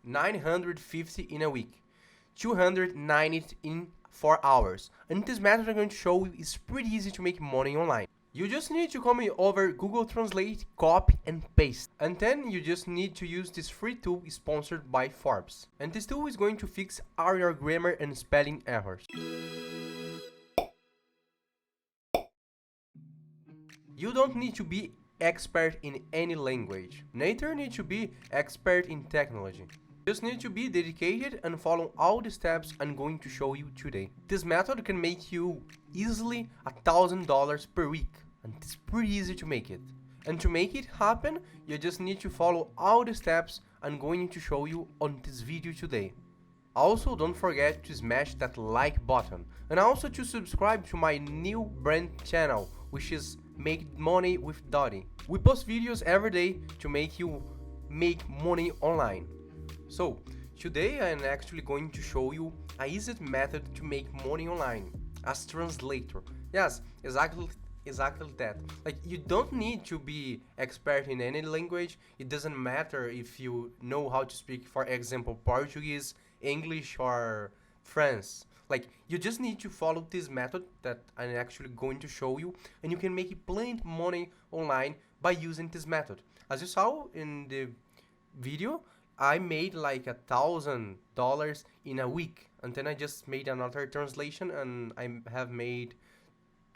950 in a week, 290 in 4 hours. And this method I'm going to show you is pretty easy to make money online. You just need to come over Google Translate, copy and paste. And then you just need to use this free tool sponsored by Forbes. And this tool is going to fix all your grammar and spelling errors. You don't need to be expert in any language, neither need to be expert in technology. Just need to be dedicated and follow all the steps I'm going to show you today. This method can make you easily $1,000 per week, and it's pretty easy to make it. And to make it happen, you just need to follow all the steps I'm going to show you on this video today. Also, don't forget to smash that like button, and also to subscribe to my new brand channel, which is Make Money with Dotti. We post videos every day to make you make money online. So, today I'm actually going to show you a easy method to make money online as translator. Yes, exactly that. Like, you don't need to be expert in any language. It doesn't matter if you know how to speak, for example, Portuguese, English or French. Like, you just need to follow this method that I'm actually going to show you, and you can make plenty money online by using this method. As you saw in the video, I made like $1,000 in a week, and then I just made another translation and I have made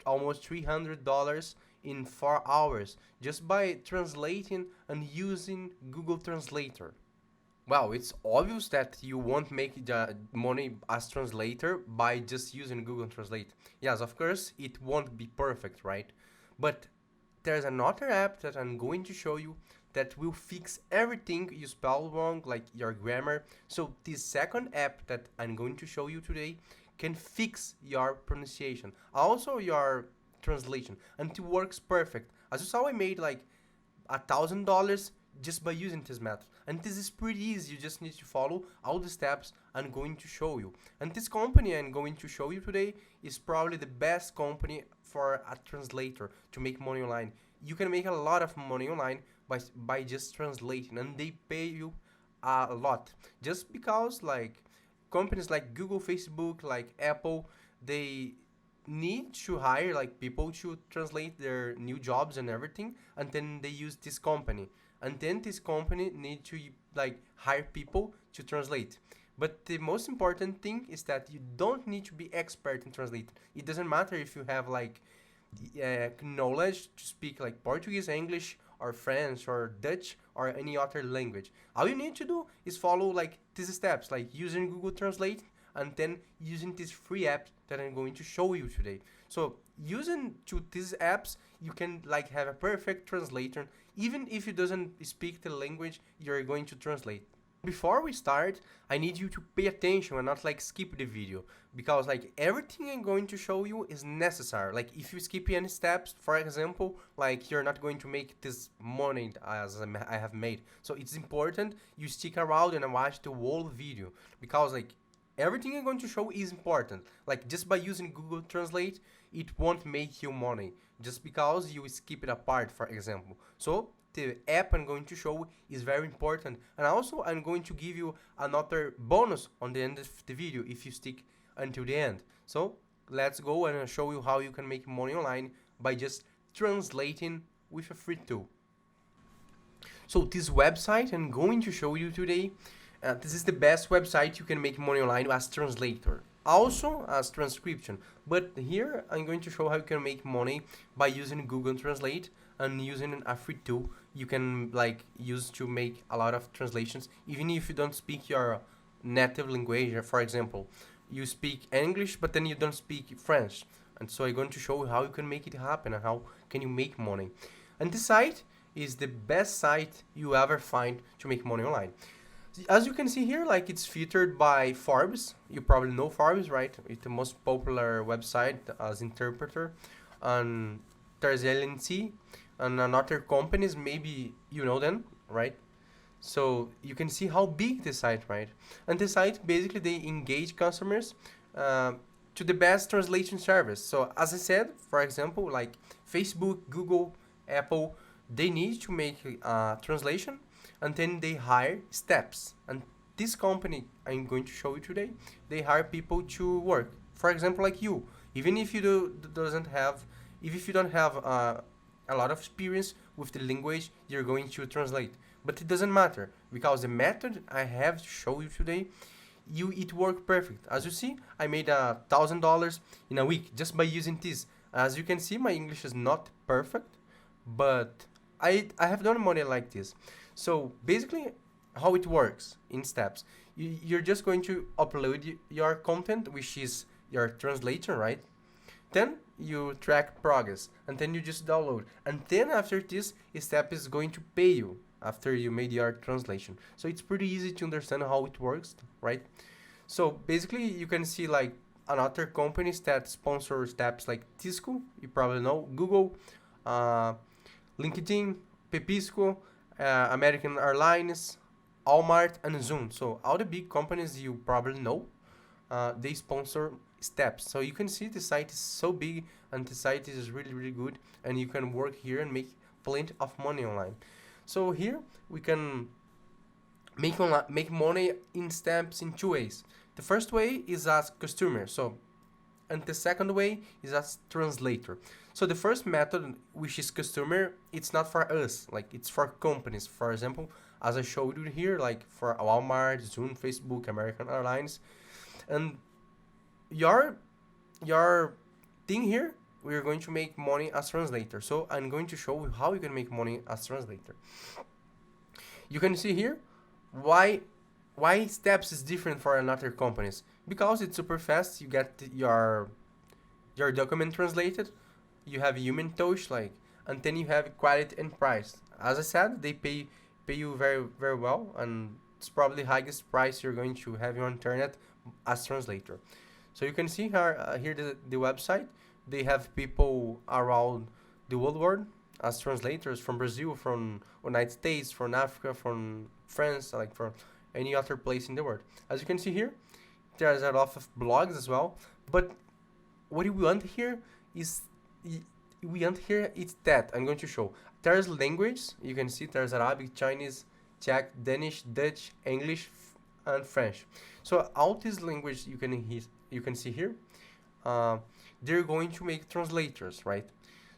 almost $300 in 4 hours just by translating and using Google Translator. Well, it's obvious that you won't make the money as translator by just using Google Translate. Yes, of course, it won't be perfect, right? But there's another app that I'm going to show you that will fix everything you spell wrong, like your grammar. So this second app that I'm going to show you today can fix your pronunciation, also your translation, and it works perfect. As you saw, I made like $1,000 just by using this method, and this is pretty easy. You just need to follow all the steps I'm going to show you. And this company I'm going to show you today is probably the best company for a translator to make money online. You can make a lot of money online by just translating, and they pay you a lot, just because like companies like Google, Facebook, like Apple, they need to hire like people to translate their new jobs and everything, and then they use this company, and then this company need to like hire people to translate. But the most important thing is that you don't need to be expert in translate. It doesn't matter if you have like knowledge to speak like Portuguese, English or French or Dutch or any other language. All you need to do is follow like these steps, like using Google Translate and then using this free app that I'm going to show you today. So using these apps, you can like have a perfect translator, even if you doesn't speak the language you're going to translate. Before we start, I need you to pay attention and not like skip the video, because like everything I'm going to show you is necessary. Like if you skip any steps, for example, like you're not going to make this money as I have made. So it's important you stick around and watch the whole video, because like everything I'm going to show is important. Like just by using Google Translate, it won't make you money just because you skip it apart, for example. So the app I'm going to show is very important, and also I'm going to give you another bonus on the end of the video if you stick until the end. So let's go and I'll show you how you can make money online by just translating with a free tool. So this website I'm going to show you today, this is the best website you can make money online as translator, also as transcription. But here I'm going to show how you can make money by using Google Translate and using a free tool you can like use to make a lot of translations, even if you don't speak your native language. For example, you speak English but then you don't speak French, and so I'm going to show you how you can make it happen and how can you make money. And this site is the best site you ever find to make money online. As you can see here, like it's featured by Forbes. You probably know Forbes, right? It's the most popular website as interpreter. And there's LNC and other companies, maybe you know them, right? So you can see how big the site, right? And the site basically they engage customers to the best translation service. So as I said, for example, like Facebook, Google, Apple, they need to make a translation, and then they hire steps, and this company I'm going to show you today, they hire people to work. For example, like you, even if you doesn't have, if you don't have a lot of experience with the language you're going to translate, but it doesn't matter because the method I have to show you today, it worked perfect. As you see, I made $1,000 in a week just by using this. As you can see, my English is not perfect, but I have done money like this. So basically, how it works in steps. You're just going to upload your content, which is your translator, right? Then you track progress, and then you just download. And then after this, step is going to pay you after you made your translation. So it's pretty easy to understand how it works, right? So basically, you can see like another companies that sponsor steps like Tisco, you probably know, Google, uh, LinkedIn, Pepisco, American Airlines, Walmart, and Zoom. So all the big companies you probably know, they sponsor steps. So you can see the site is so big and the site is really really good, and you can work here and make plenty of money online. So here we can make money in steps in two ways. The first way is as customer. So and the second way is as translator. So the first method, which is customer, it's not for us, like it's for companies. For example, as I showed you here, like for Walmart, Zoom, Facebook, American Airlines, and your your thing here, we're going to make money as translator. So I'm going to show you how you can make money as translator. You can see here why steps is different for another companies, because it's super fast. You get your document translated, you have human touch, like, and then you have quality and price. As I said, they pay you very very well, and it's probably highest price you're going to have on internet as translator. So you can see here the website. They have people around the whole world as translators from Brazil, from United States, from Africa, from France, like from any other place in the world. As you can see here, there's a lot of blogs as well. But what we want here is it's that I'm going to show. There's language. You can see there's Arabic, Chinese, Czech, Danish, Dutch, English, and French. So all these languages you can see here, they're going to make translators, right?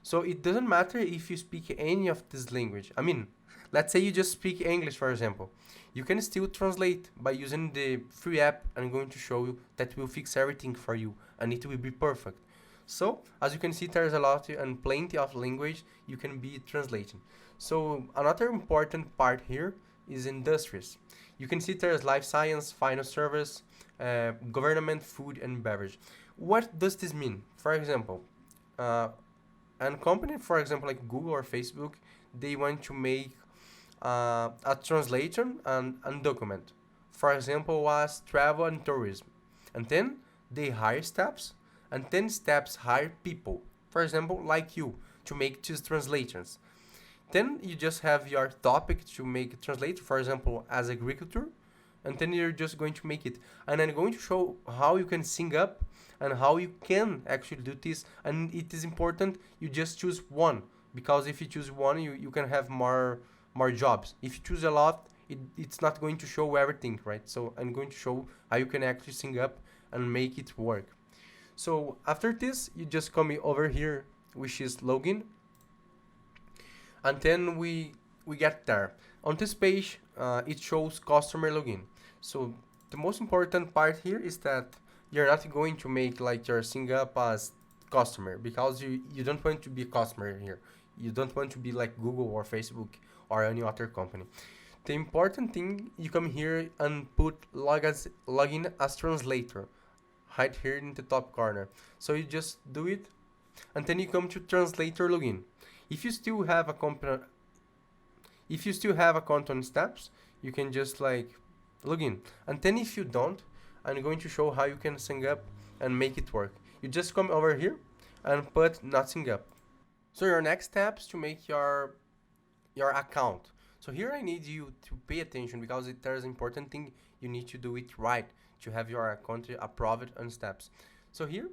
So it doesn't matter if you speak any of this language. I mean, let's say you just speak English, for example. You can still translate by using the free app I'm going to show you that will fix everything for you, and it will be perfect. So, as you can see, there's a lot and plenty of language you can be translating. So, another important part here is industries. You can see there's life science, financial service, government, food, and beverage. What does this mean? For example, and company, for example, like Google or Facebook, they want to make a translation and document. For example, was travel and tourism. And then they hire steps, and then steps hire people. For example, like you, to make these translations. Then you just have your topic to make it translate, for example, as agriculture, and then you're just going to make it. And I'm going to show how you can sync up and how you can actually do this. And it is important you just choose one, because if you choose one, you can have more jobs. If you choose a lot, it's not going to show everything, right? So I'm going to show how you can actually sync up and make it work. So after this, you just come over here, which is login, and then we get there. On this page, it shows customer login. So the most important part here is that you're not going to make like your sync up as customer, because you don't want to be a customer here. You don't want to be like Google or Facebook or any other company. The important thing, you come here and put login as translator right here in the top corner. So you just do it, and then you come to translator login. If you still have a account on steps, you can just like login. And then if you don't, I'm going to show how you can sync up and make it work. You just come over here and put not sync up. So your next steps to make your account. So here I need you to pay attention, because there's an important thing. You need to do it right to have your account approved on steps. So here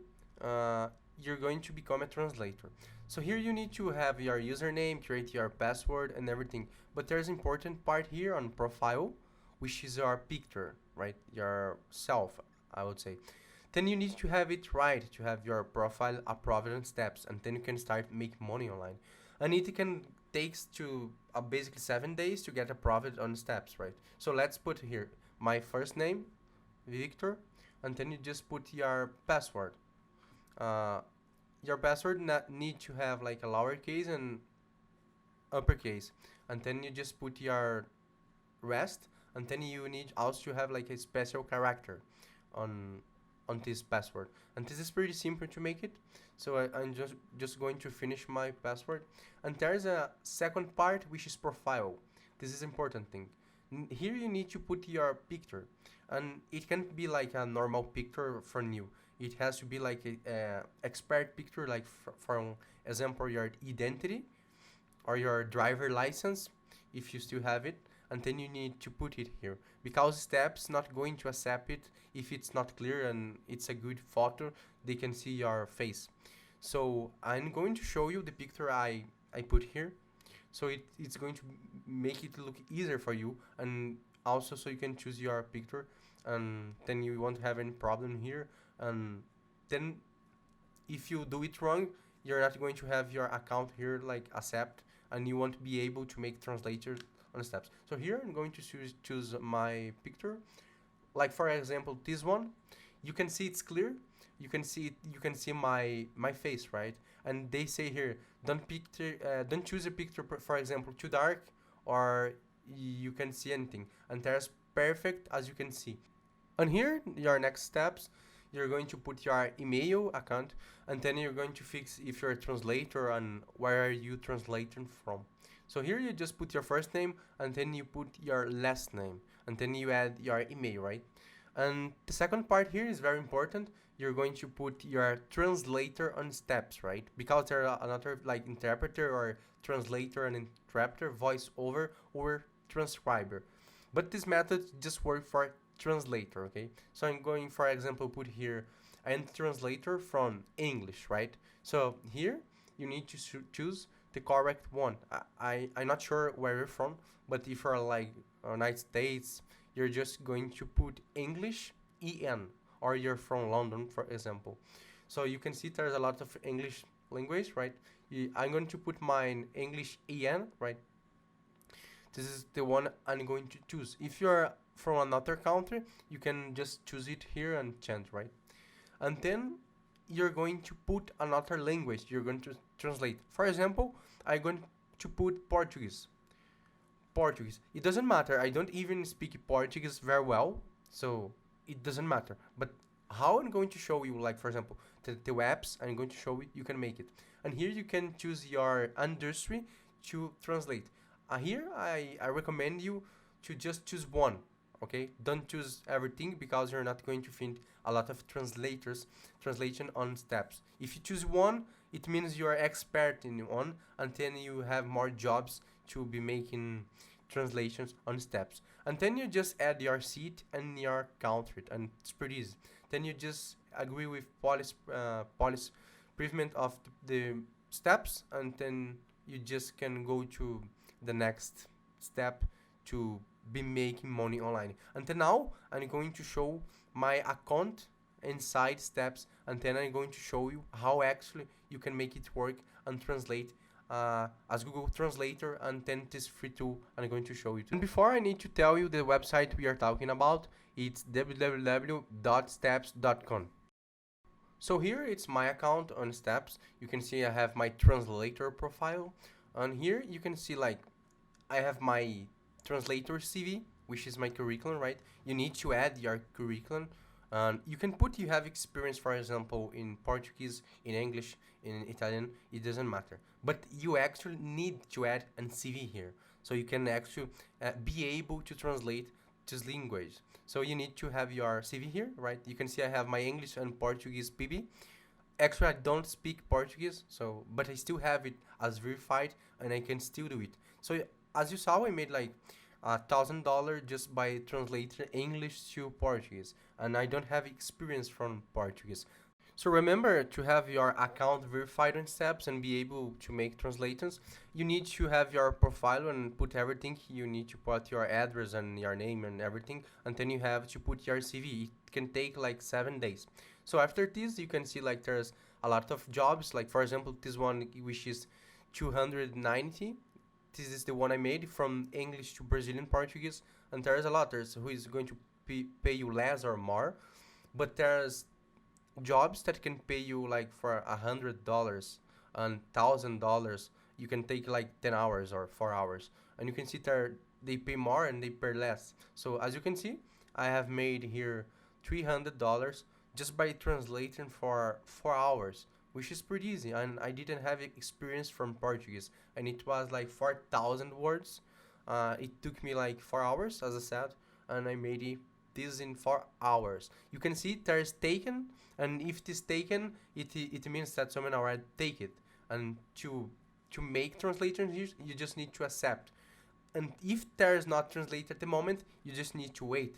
you're going to become a translator. So here you need to have your username, create your password and everything. But there's an important part here on profile, which is your picture, right? Yourself, I would say. Then you need to have it right, to have your profile approved on steps, and then you can start make money online. And it can takes to basically 7 days to get approved on steps, right? So let's put here my first name, Victor, and then you just put your password. Uh, your password need to have like a lowercase and uppercase, and then you just put your rest, and then you need also to have like a special character on this password. And this is pretty simple to make it, so I'm just going to finish my password. And there's a second part, which is profile. This is important thing. Here you need to put your picture, and it can't be like a normal picture from you. It has to be like a expert picture, like from example your identity or your driver license, if you still have it. And then you need to put it here, because steps not going to accept it if it's not clear and it's a good photo, they can see your face. So I'm going to show you the picture I put here, so it's going to make it look easier for you, and also so you can choose your picture, and then you won't have any problem here. And then if you do it wrong, you're not going to have your account here like accept, and you won't be able to make translators on steps. So here I'm going to choose my picture, like for example this one. You can see it's clear, you can see my face, right? And they say here, don't choose a picture for example too dark, or you can see anything, and there's perfect, as you can see. And here your next steps, you're going to put your email account, and then you're going to fix if you're a translator and where are you translating from. So here you just put your first name, and then you put your last name, and then you add your email, right? And the second part here is very important. You're going to put your translator on steps, right? Because there are another like interpreter or translator and interpreter, voice over or transcriber. But this method just work for translator, okay? So I'm going, for example, put here and translator from English, right? So here you need to choose the correct one. I'm not sure where you're from, but if you're like United States, you're just going to put English EN, or you're from London, for example. So you can see there's a lot of English language, right? I'm going to put mine English EN, right? This is the one I'm going to choose. If you're from another country, you can just choose it here and change, right? And then you're going to put another language you're going to translate. For example, I'm going to put Portuguese. Portuguese. It doesn't matter. I don't even speak Portuguese very well, so it doesn't matter. But how I'm going to show you, like for example, the apps I'm going to show you can make it. And here you can choose your industry to translate. Here I recommend you to just choose one, okay? Don't choose everything, because you're not going to find a lot of translation on steps. If you choose one, it means you're expert in one, and then you have more jobs to be making translations on steps. And then you just add your seat and your country, and it's pretty easy. Then you just agree with policy payment of the steps, and then you just can go to the next step to be making money online. And then now I'm going to show my account inside steps, and then I'm going to show you how actually you can make it work and translate as Google Translator, and then this free tool I'm going to show you. And before, I need to tell you the website we are talking about. It's www.steps.com. So here it's my account on Steps. You can see I have my translator profile, and here you can see like I have my translator CV, which is my curriculum, right? You need to add your curriculum. You can put you have experience, for example, in Portuguese, in English, in Italian, it doesn't matter. But you actually need to add a CV here, so you can actually be able to translate this language. So you need to have your CV here, right? You can see I have my English and Portuguese PB. Actually, I don't speak Portuguese, so but I still have it as verified, and I can still do it. So as you saw, I made like $1,000 just by translating English to Portuguese, and I don't have experience from Portuguese. So remember, to have your account verified on steps and be able to make translations, you need to have your profile and put everything. You need to put your address and your name and everything, and then you have to put your CV. It can take like 7 days. So after this, you can see like there's a lot of jobs. Like for example, this one which is 290. This is the one I made from English to Brazilian Portuguese, and there's a lot. There's who is going to pay you less or more, but there's jobs that can pay you like for $100 and $1,000. You can take like 10 hours or 4 hours, and you can see there they pay more and they pay less. So as you can see, I have made here $300 just by translating for 4 hours, which is pretty easy. And I didn't have experience from Portuguese, and it was like 4,000 words. It took me like 4 hours, as I said, and I made this in 4 hours. You can see there's taken, and if it is taken, it means that someone already take it. And to make translations, you just need to accept. And if there is not translated at the moment, you just need to wait.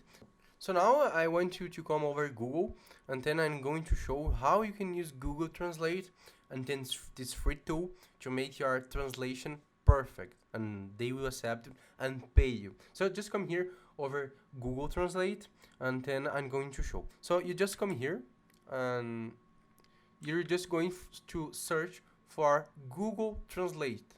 So now I want you to come over Google, and then I'm going to show how you can use Google Translate and then this free tool to make your translation perfect, and they will accept it and pay you. So just come here over Google Translate, and then I'm going to show. So you just come here and you're just going to search for Google Translate,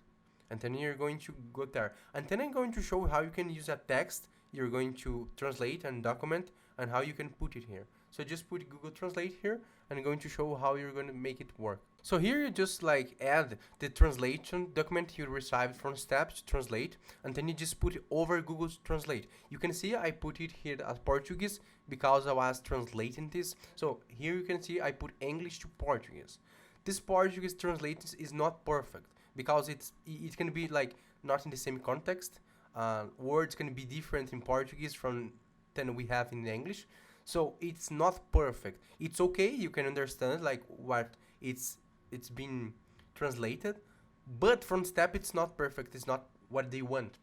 and then you're going to go there, and then I'm going to show how you can use a text you're going to translate and document, and how you can put it here. So just put Google Translate here, and I'm going to show how you're going to make it work. So here you just like add the translation document you received from steps to translate, and then you just put it over Google Translate. You can see I put it here as Portuguese because I was translating this. So here you can see I put English to Portuguese. This Portuguese translation is not perfect because it can be like not in the same context. Words can be different in Portuguese than we have in English, so it's not perfect. It's okay, you can understand like what it's been translated, but from step it's not perfect. It's not what they want.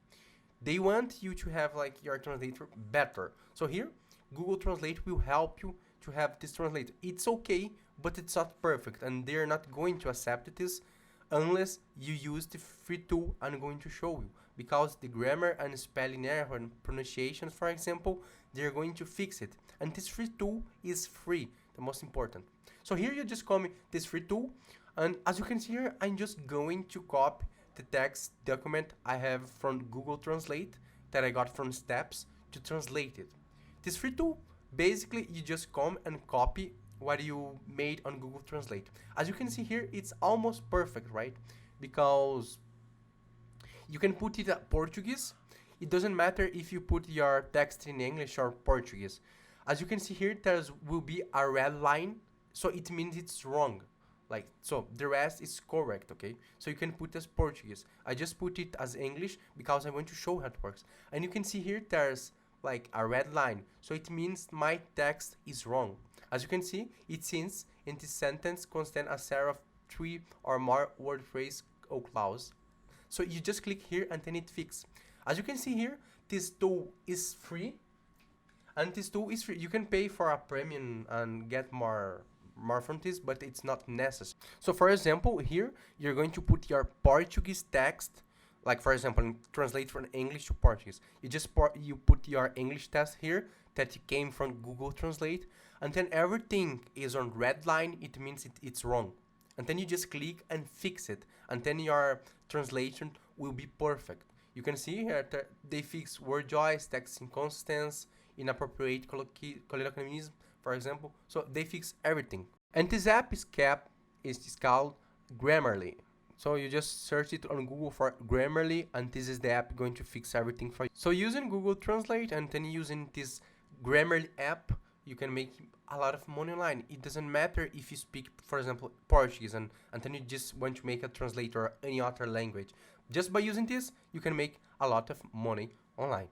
They want you to have like your translator better. So here Google Translate will help you to have this translator. It's okay, but it's not perfect, and they're not going to accept this unless you use the free tool I'm going to show you, because the grammar and spelling error and pronunciations, for example, they're going to fix it, and this free tool is free, the most important. So here you just come this free tool, and as you can see here, I'm just going to copy the text document I have from Google Translate that I got from steps to translate it. This free tool, basically you just come and copy what you made on Google Translate. As you can see here, it's almost perfect, right? Because you can put it at Portuguese. It doesn't matter if you put your text in English or Portuguese. As you can see here, there will be a red line, so it means it's wrong. Like, so the rest is correct, okay? So you can put as Portuguese. I just put it as English because I want to show how it works. And you can see here, there's like a red line, so it means my text is wrong. As you can see, it seems in this sentence contain a set of 3 or more word phrase or clause. So you just click here and then it fixes. As you can see here, this tool is free, and this tool is free. You can pay for a premium and get more from this, but it's not necessary. So for example, here you're going to put your Portuguese text, like for example, translate from English to Portuguese. You put your English text here that came from Google Translate, and then everything is on red line. It means it's wrong, and then you just click and fix it, and then your translation will be perfect. You can see here that they fix word choice, text inconsistency, inappropriate colloquialism, for example. So they fix everything. And this app is called Grammarly. So you just search it on Google for Grammarly, and this is the app going to fix everything for you. So using Google Translate and then using this Grammarly app, you can make a lot of money online. It doesn't matter if you speak, for example, Portuguese, and then you just want to make a translator or any other language. Just by using this, you can make a lot of money online.